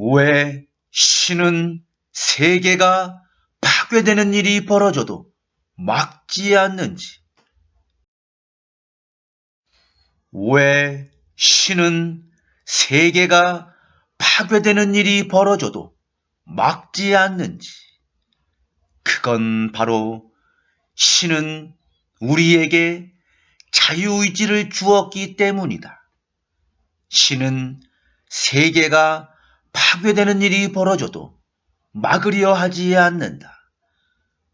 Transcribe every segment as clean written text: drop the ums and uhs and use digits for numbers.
왜 신은 세계가 파괴되는 일이 벌어져도 막지 않는지? 왜 신은 세계가 파괴되는 일이 벌어져도 막지 않는지? 그건 바로 신은 우리에게 자유의지를 주었기 때문이다. 신은 세계가 파괴되는 일이 벌어져도 막으려 하지 않는다.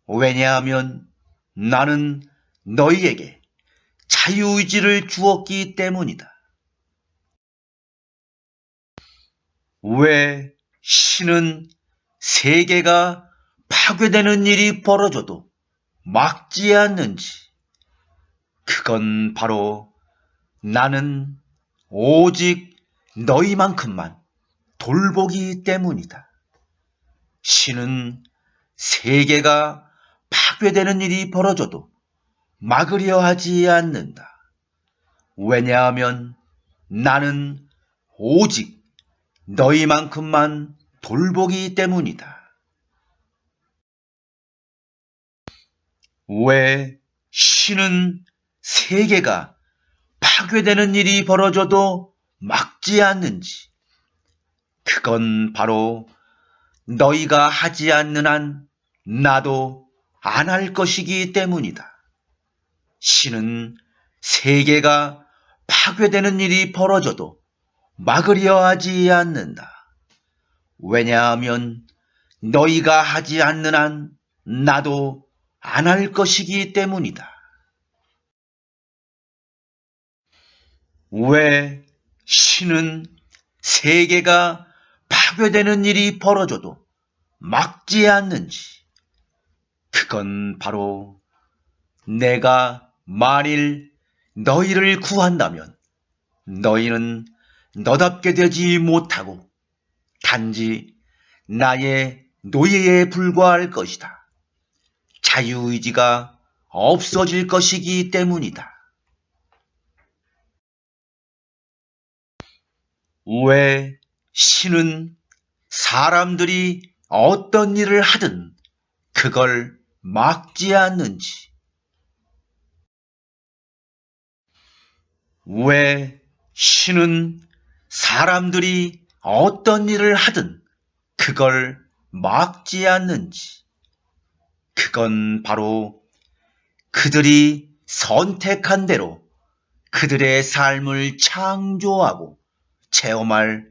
왜냐하면 나는 너희에게 자유의지를 주었기 때문이다. 왜 신은 세계가 파괴되는 일이 벌어져도 막지 않는지? 그건 바로 나는 오직 너희만큼만 돌보기 때문이다. 신은 세계가 파괴되는 일이 벌어져도 막으려 하지 않는다. 왜냐하면 나는 오직 너희만큼만 돌보기 때문이다. 왜 신은 세계가 파괴되는 일이 벌어져도 막지 않는지? 그건 바로 너희가 하지 않는 한 나도 안 할 것이기 때문이다. 신은 세계가 파괴되는 일이 벌어져도 막으려 하지 않는다. 왜냐하면 너희가 하지 않는 한 나도 안 할 것이기 때문이다. 왜 신은 세계가 파괴되는 일이 벌어져도 막지 않는지? 그건 바로 내가 만일 너희를 구한다면 너희는 너답게 되지 못하고 단지 나의 노예에 불과할 것이다. 자유의지가 없어질 것이기 때문이다. 왜 신은 사람들이 어떤 일을 하든 그걸 막지 않는지? 왜 신은 사람들이 어떤 일을 하든 그걸 막지 않는지? 그건 바로 그들이 선택한 대로 그들의 삶을 창조하고 체험할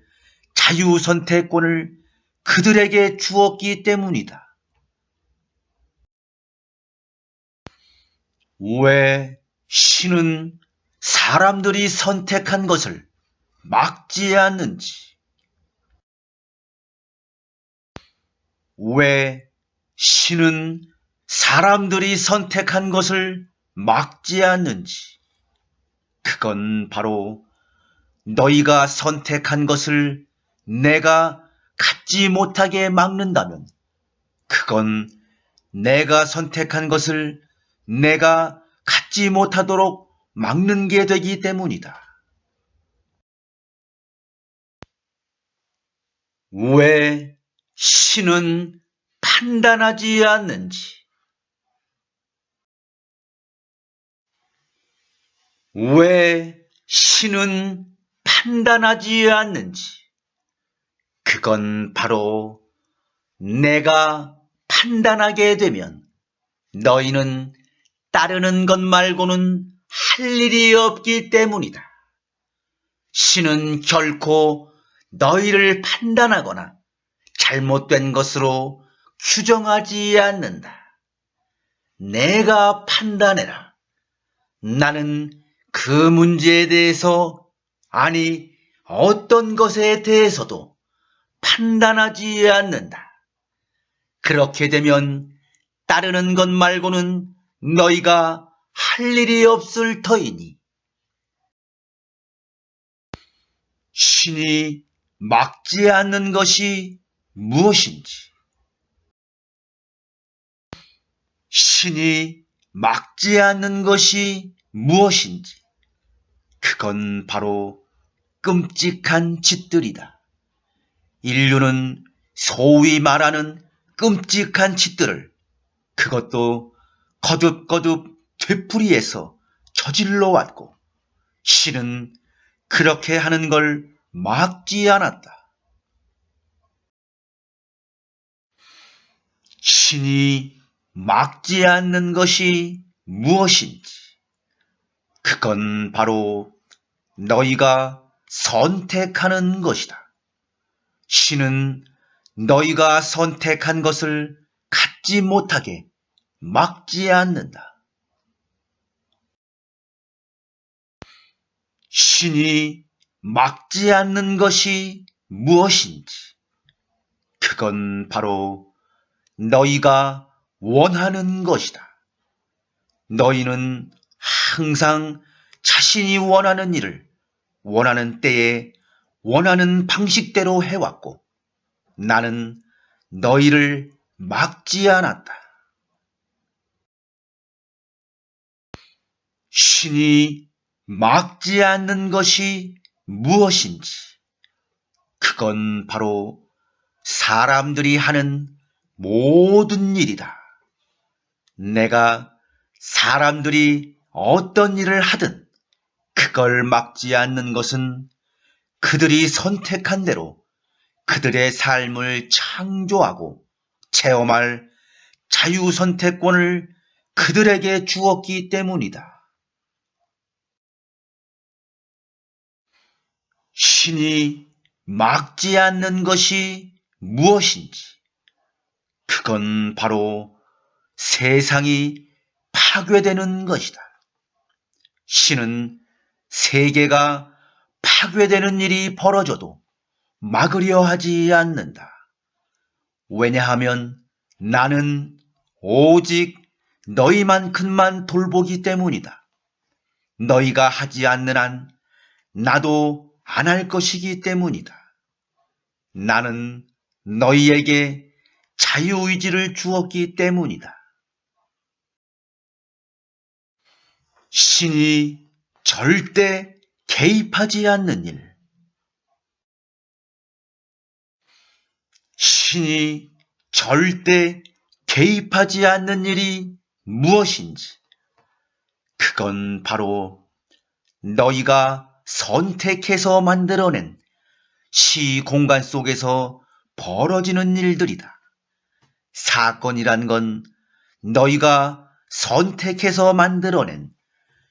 자유선택권을 그들에게 주었기 때문이다. 왜 신은 사람들이 선택한 것을 막지 않는지? 왜 신은 사람들이 선택한 것을 막지 않는지? 그건 바로 너희가 선택한 것을 내가 갖지 못하게 막는다면 그건 내가 선택한 것을 내가 갖지 못하도록 막는 게 되기 때문이다. 왜 신은 판단하지 않는지? 왜 신은 판단하지 않는지? 그건 바로 내가 판단하게 되면 너희는 따르는 것 말고는 할 일이 없기 때문이다. 신은 결코 너희를 판단하거나 잘못된 것으로 규정하지 않는다. 내가 판단해라. 나는 그 문제에 대해서 아니 어떤 것에 대해서도 판단하지 않는다. 그렇게 되면 따르는 것 말고는 너희가 할 일이 없을 터이니 신이 막지 않는 것이 무엇인지? 신이 막지 않는 것이 무엇인지? 그건 바로 끔찍한 짓들이다. 인류는 소위 말하는 끔찍한 짓들을, 그것도 거듭거듭 되풀이해서 저질러 왔고, 신은 그렇게 하는 걸 막지 않았다. 신이 막지 않는 것이 무엇인지, 그건 바로 너희가 선택하는 것이다. 신은 너희가 선택한 것을 갖지 못하게 막지 않는다. 신이 막지 않는 것이 무엇인지, 그건 바로 너희가 원하는 것이다. 너희는 항상 자신이 원하는 일을 원하는 때에 원하는 방식대로 해왔고, 나는 너희를 막지 않았다. 신이 막지 않는 것이 무엇인지, 그건 바로 사람들이 하는 모든 일이다. 내가 사람들이 어떤 일을 하든 그걸 막지 않는 것은 그들이 선택한 대로 그들의 삶을 창조하고 체험할 자유선택권을 그들에게 주었기 때문이다. 신이 막지 않는 것이 무엇인지, 그건 바로 세상이 파괴되는 것이다. 신은 세계가 파괴되는 일이 벌어져도 막으려 하지 않는다. 왜냐하면 나는 오직 너희만큼만 돌보기 때문이다. 너희가 하지 않는 한 나도 안 할 것이기 때문이다. 나는 너희에게 자유의지를 주었기 때문이다. 신이 절대 개입하지 않는 일. 신이 절대 개입하지 않는 일이 무엇인지, 그건 바로 너희가 선택해서 만들어낸 시공간 속에서 벌어지는 일들이다. 사건이란 건 너희가 선택해서 만들어낸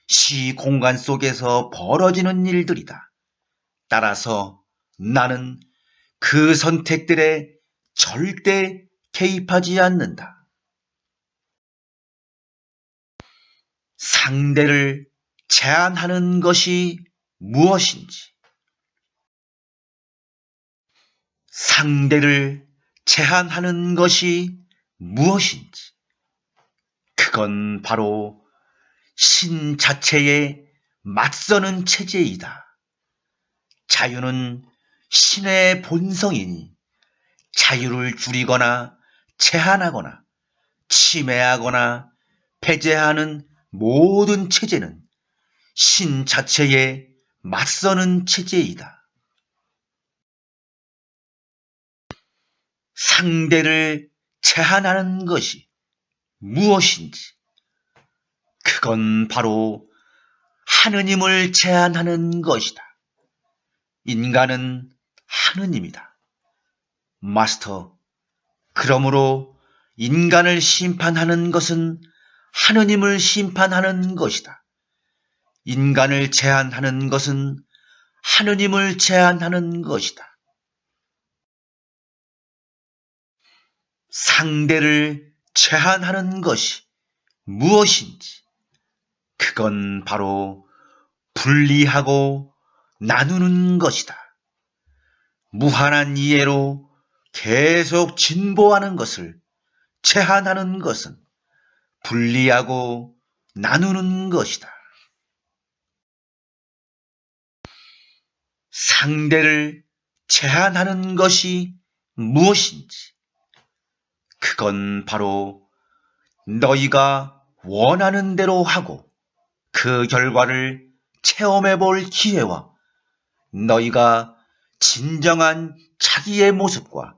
시공간 속에서 벌어지는 일들이다. 따라서 나는 그 선택들에 절대 개입하지 않는다. 상대를 제한하는 것이 무엇인지, 상대를 제한하는 것이 무엇인지, 그건 바로 신 자체에 맞서는 체제이다. 자유는 신의 본성이니 자유를 줄이거나 제한하거나 침해하거나 배제하는 모든 체제는 신 자체에 맞서는 체제이다. 상대를 제한하는 것이 무엇인지, 그건 바로 하느님을 제한하는 것이다. 인간은 하느님이다. 마스터, 그러므로 인간을 심판하는 것은 하느님을 심판하는 것이다. 인간을 제한하는 것은 하느님을 제한하는 것이다. 상대를 제한하는 것이 무엇인지, 그건 바로 분리하고 나누는 것이다. 무한한 이해로 계속 진보하는 것을 제한하는 것은 분리하고 나누는 것이다. 상대를 제한하는 것이 무엇인지, 그건 바로 너희가 원하는 대로 하고 그 결과를 체험해 볼 기회와 너희가 진정한 자기의 모습과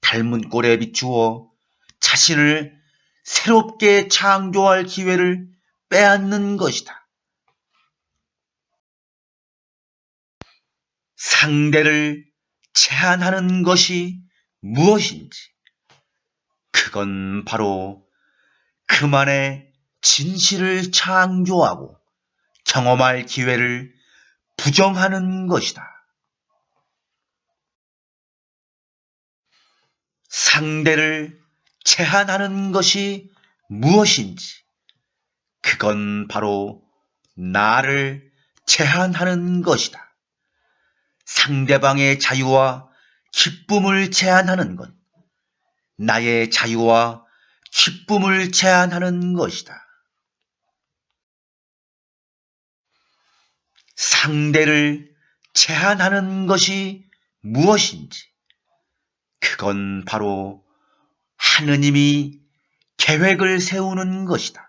닮은 꼴에 비추어 자신을 새롭게 창조할 기회를 빼앗는 것이다. 상대를 제한하는 것이 무엇인지, 그건 바로 그만의 진실을 창조하고 경험할 기회를 부정하는 것이다. 상대를 제한하는 것이 무엇인지, 그건 바로 나를 제한하는 것이다. 상대방의 자유와 기쁨을 제한하는 건 나의 자유와 기쁨을 제한하는 것이다. 상대를 제한하는 것이 무엇인지, 그건 바로 하느님이 계획을 세우는 것이다.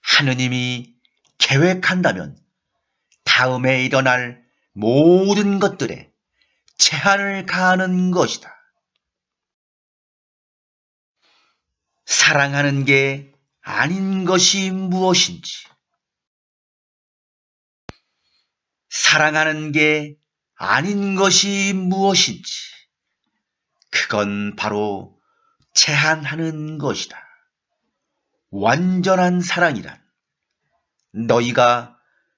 하느님이 계획한다면 다음에 일어날 모든 것들에 제한을 가하는 것이다. 사랑하는 게 아닌 것이 무엇인지, 사랑하는 게 아닌 것이 무엇인지, 그건 바로 제한하는 것이다. 완전한 사랑이란 너희가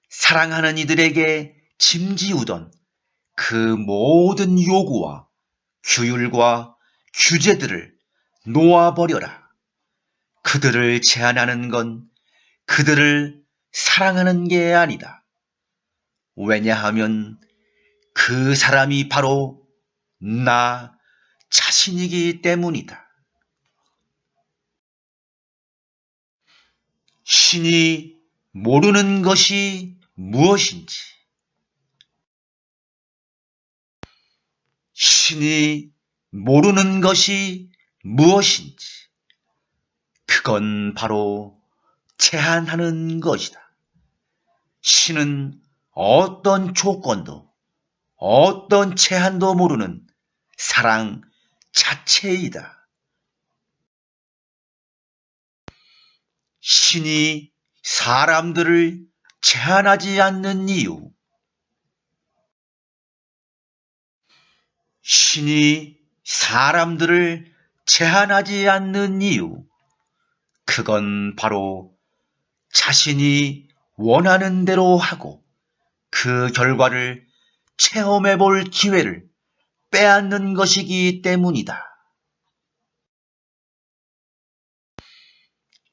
사랑하는 이들에게 짐지우던 그 모든 요구와 규율과 규제들을 놓아버려라. 그들을 제한하는 건 그들을 사랑하는 게 아니다. 왜냐하면 그 사람이 바로 나 자신이기 때문이다. 신이 모르는 것이 무엇인지, 신이 모르는 것이 무엇인지, 그건 바로 제한하는 것이다. 신은 어떤 조건도 어떤 제한도 모르는 사랑 자체이다. 신이 사람들을 제한하지 않는 이유, 신이 사람들을 제한하지 않는 이유, 그건 바로 자신이 원하는 대로 하고 그 결과를 체험해 볼 기회를 빼앗는 것이기 때문이다.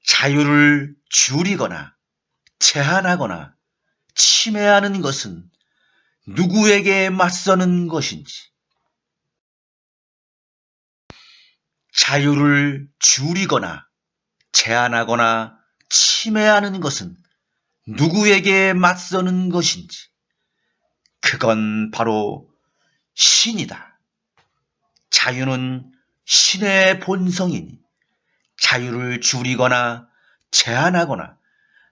자유를 줄이거나 제한하거나 침해하는 것은 누구에게 맞서는 것인지, 자유를 줄이거나 제한하거나 침해하는 것은 누구에게 맞서는 것인지, 그건 바로 신이다. 자유는 신의 본성이니 자유를 줄이거나 제한하거나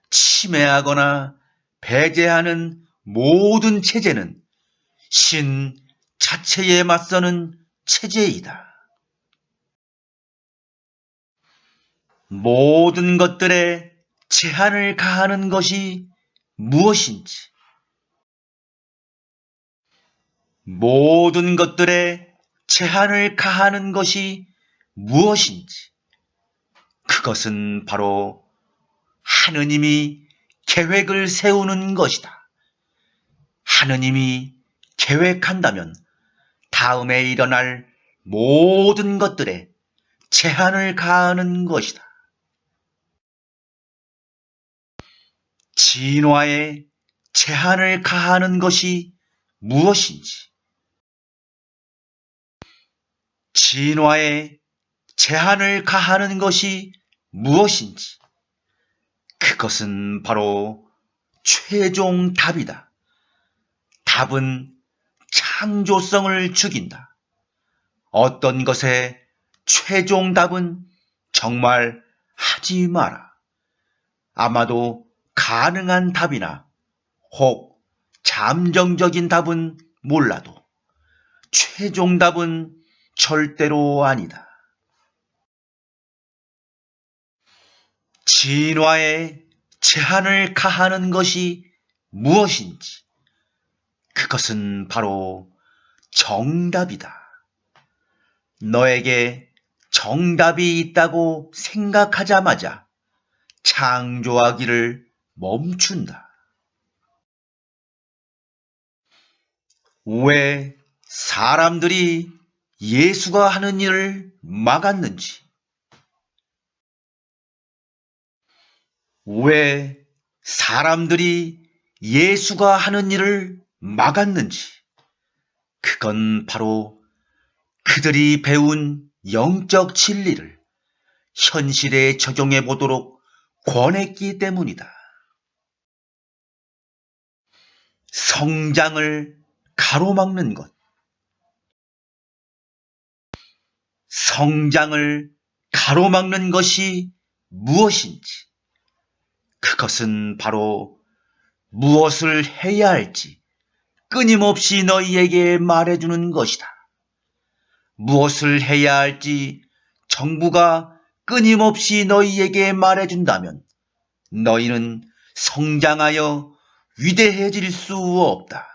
침해하거나 배제하는 모든 체제는 신 자체에 맞서는 체제이다. 모든 것들에 제한을 가하는 것이 무엇인지, 모든 것들에 제한을 가하는 것이 무엇인지, 그것은 바로 하느님이 계획을 세우는 것이다. 하느님이 계획한다면 다음에 일어날 모든 것들에 제한을 가하는 것이다. 진화에 제한을 가하는 것이 무엇인지, 진화에 제한을 가하는 것이 무엇인지, 그것은 바로 최종 답이다. 답은 창조성을 죽인다. 어떤 것의 최종 답은 정말 하지 마라. 아마도 가능한 답이나 혹 잠정적인 답은 몰라도 최종 답은 절대로 아니다. 진화에 제한을 가하는 것이 무엇인지, 그것은 바로 정답이다. 너에게 정답이 있다고 생각하자마자 창조하기를 멈춘다. 왜 사람들이 예수가 하는 일을 막았는지, 왜 사람들이 예수가 하는 일을 막았는지, 그건 바로 그들이 배운 영적 진리를 현실에 적용해 보도록 권했기 때문이다. 성장을 가로막는 것, 성장을 가로막는 것이 무엇인지, 그것은 바로 무엇을 해야 할지 끊임없이 너희에게 말해주는 것이다. 무엇을 해야 할지 정부가 끊임없이 너희에게 말해준다면 너희는 성장하여 위대해질 수 없다.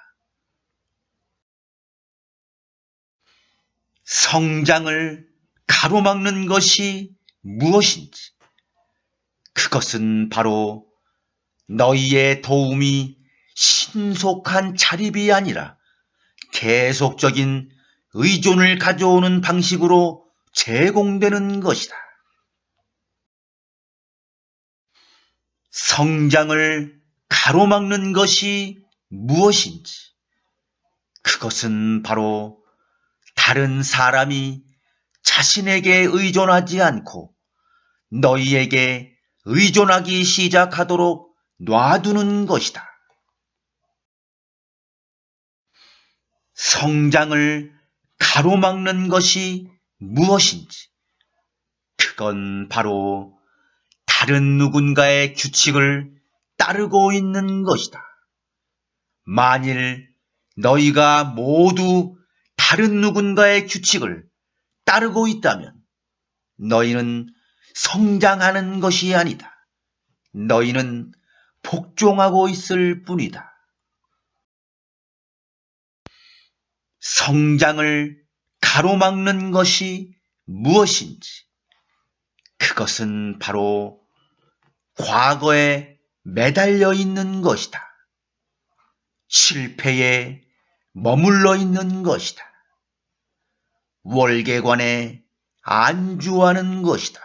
성장을 가로막는 것이 무엇인지, 그것은 바로 너희의 도움이 신속한 자립이 아니라 계속적인 의존을 가져오는 방식으로 제공되는 것이다. 성장을 가로막는 것이 무엇인지, 그것은 바로 다른 사람이 자신에게 의존하지 않고 너희에게 의존하기 시작하도록 놔두는 것이다. 성장을 가로막는 것이 무엇인지, 그건 바로 다른 누군가의 규칙을 따르고 있는 것이다. 만일 너희가 모두 다른 누군가의 규칙을 따르고 있다면 너희는 성장하는 것이 아니다. 너희는 복종하고 있을 뿐이다. 성장을 가로막는 것이 무엇인지, 그것은 바로 과거에 매달려 있는 것이다. 실패에 머물러 있는 것이다. 월계관에 안주하는 것이다.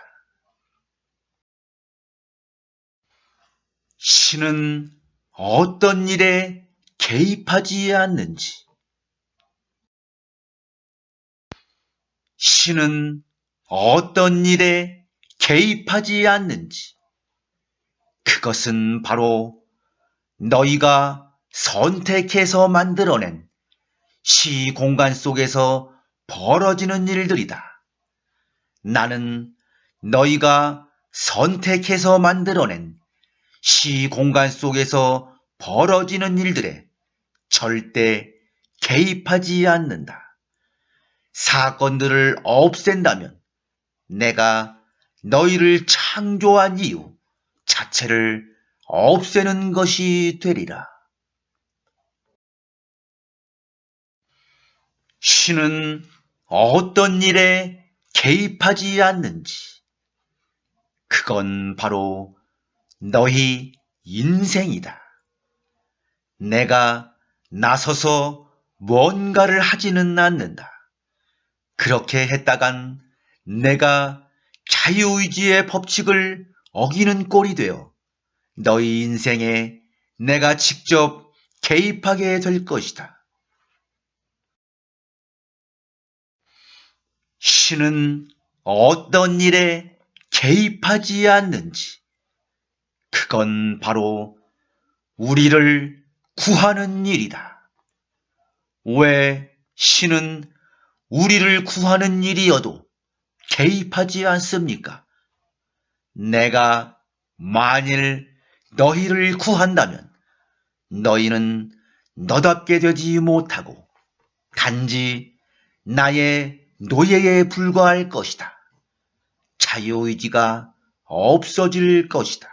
신은 어떤 일에 개입하지 않는지, 신은 어떤 일에 개입하지 않는지, 그것은 바로 너희가 선택해서 만들어낸 시공간 속에서 벌어지는 일들이다. 나는 너희가 선택해서 만들어낸 시공간 속에서 벌어지는 일들에 절대 개입하지 않는다. 사건들을 없앤다면 내가 너희를 창조한 이유 자체를 없애는 것이 되리라. 신은 어떤 일에 개입하지 않는지, 그건 바로 너희 인생이다. 내가 나서서 뭔가를 하지는 않는다. 그렇게 했다간 내가 자유의지의 법칙을 어기는 꼴이 되어 너희 인생에 내가 직접 개입하게 될 것이다. 신은 어떤 일에 개입하지 않는지, 그건 바로 우리를 구하는 일이다. 왜 신은 우리를 구하는 일이어도 개입하지 않습니까? 내가 만일 너희를 구한다면 너희는 너답게 되지 못하고 단지 나의 노예에 불과할 것이다. 자유의지가 없어질 것이다.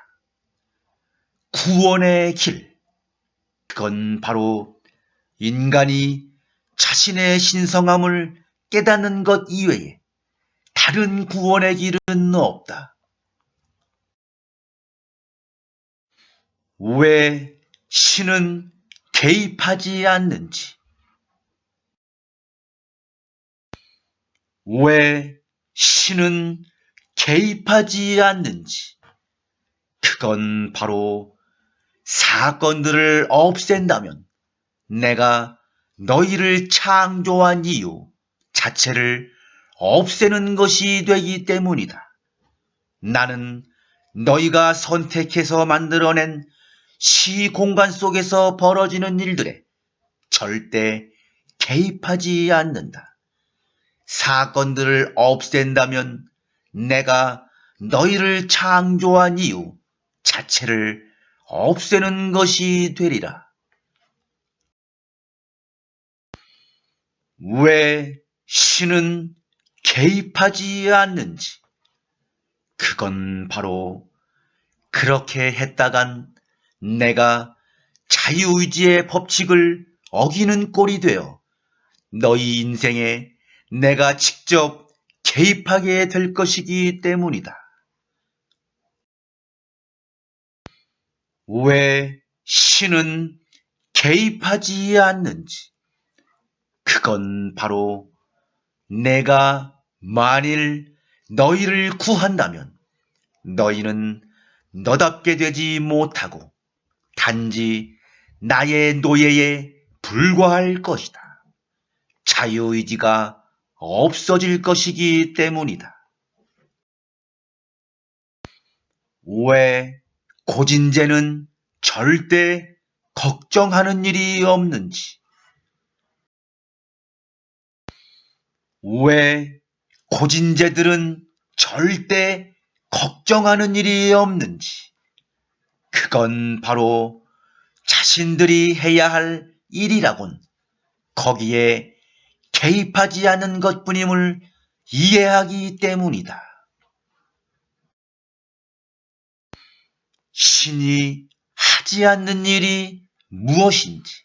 구원의 길, 그건 바로 인간이 자신의 신성함을 깨닫는 것 이외에 다른 구원의 길은 없다. 왜 신은 개입하지 않는지, 왜 신은 개입하지 않는지, 그건 바로 사건들을 없앤다면 내가 너희를 창조한 이유 자체를 없애는 것이 되기 때문이다. 나는 너희가 선택해서 만들어낸 시공간 속에서 벌어지는 일들에 절대 개입하지 않는다. 사건들을 없앤다면 내가 너희를 창조한 이유 자체를 없애는 것이 되리라. 왜 신은 개입하지 않는지, 그건 바로 그렇게 했다간 내가 자유의지의 법칙을 어기는 꼴이 되어 너희 인생에 내가 직접 개입하게 될 것이기 때문이다. 왜 신은 개입하지 않는지, 그건 바로 내가 만일 너희를 구한다면 너희는 너답게 되지 못하고 단지 나의 노예에 불과할 것이다. 자유의지가 없어질 것이기 때문이다. 왜 고진제는 절대 걱정하는 일이 없는지, 왜 고진제들은 절대 걱정하는 일이 없는지, 그건 바로 자신들이 해야 할 일이라곤 거기에 개입하지 않은 것뿐임을 이해하기 때문이다. 신이 하지 않는 일이 무엇인지,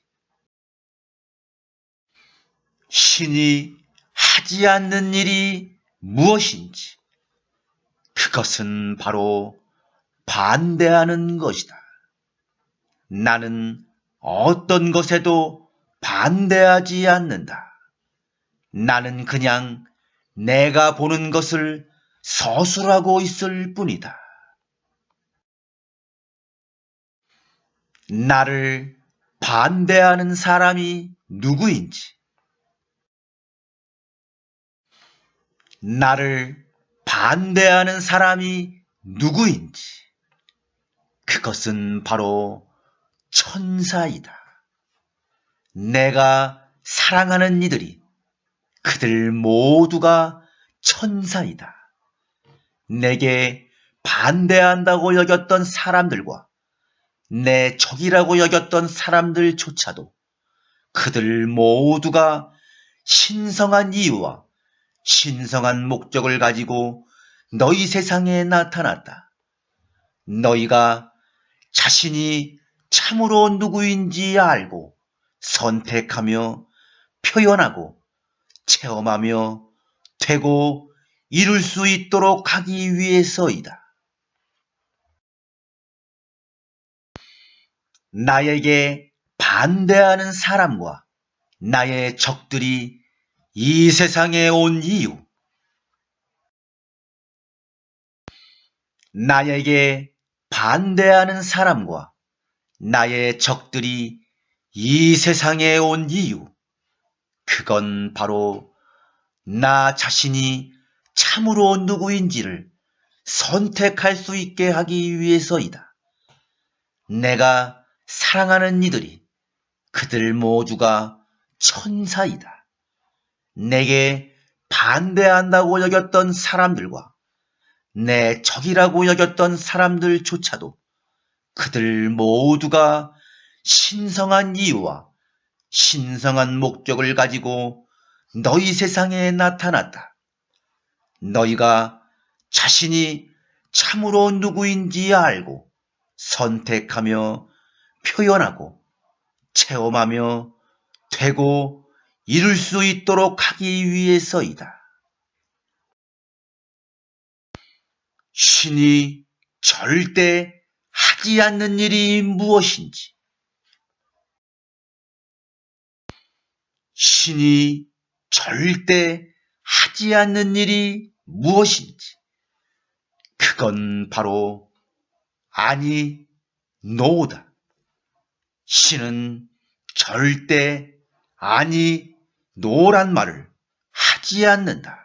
신이 하지 않는 일이 무엇인지, 그것은 바로 반대하는 것이다. 나는 어떤 것에도 반대하지 않는다. 나는 그냥 내가 보는 것을 서술하고 있을 뿐이다. 나를 반대하는 사람이 누구인지, 나를 반대하는 사람이 누구인지, 그것은 바로 천사이다. 내가 사랑하는 이들이 그들 모두가 천사이다. 내게 반대한다고 여겼던 사람들과 내 적이라고 여겼던 사람들조차도 그들 모두가 신성한 이유와 신성한 목적을 가지고 너희 세상에 나타났다. 너희가 자신이 참으로 누구인지 알고 선택하며 표현하고 체험하며 되고 이룰 수 있도록 하기 위해서이다. 나에게 반대하는 사람과 나의 적들이 이 세상에 온 이유, 나에게 반대하는 사람과 나의 적들이 이 세상에 온 이유, 그건 바로 나 자신이 참으로 누구인지를 선택할 수 있게 하기 위해서이다. 내가 사랑하는 이들이 그들 모두가 천사이다. 내게 반대한다고 여겼던 사람들과 내 적이라고 여겼던 사람들조차도 그들 모두가 신성한 이유와 신성한 목적을 가지고 너희 세상에 나타났다. 너희가 자신이 참으로 누구인지 알고 선택하며 표현하고 체험하며 되고 이룰 수 있도록 하기 위해서이다. 신이 절대 하지 않는 일이 무엇인지, 신이 절대 하지 않는 일이 무엇인지, 그건 바로 아니, 노다. 신은 절대 아니, 노란 말을 하지 않는다.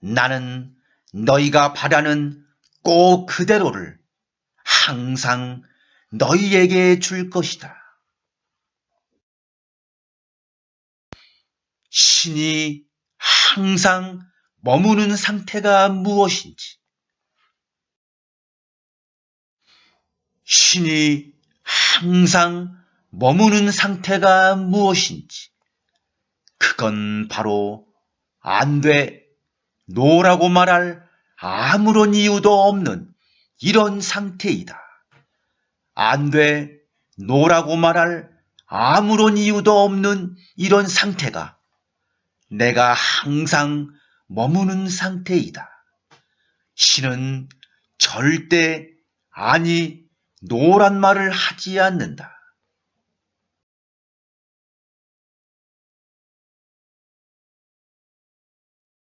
나는 너희가 바라는 꼭 그대로를 항상 너희에게 줄 것이다. 신이 항상 머무는 상태가 무엇인지, 신이 항상 머무는 상태가 무엇인지, 그건 바로 안 돼, 노라고 말할 아무런 이유도 없는 이런 상태이다. 안 돼, 노라고 말할 아무런 이유도 없는 이런 상태가 내가 항상 머무는 상태이다. 신은 절대 아니, 노란 말을 하지 않는다.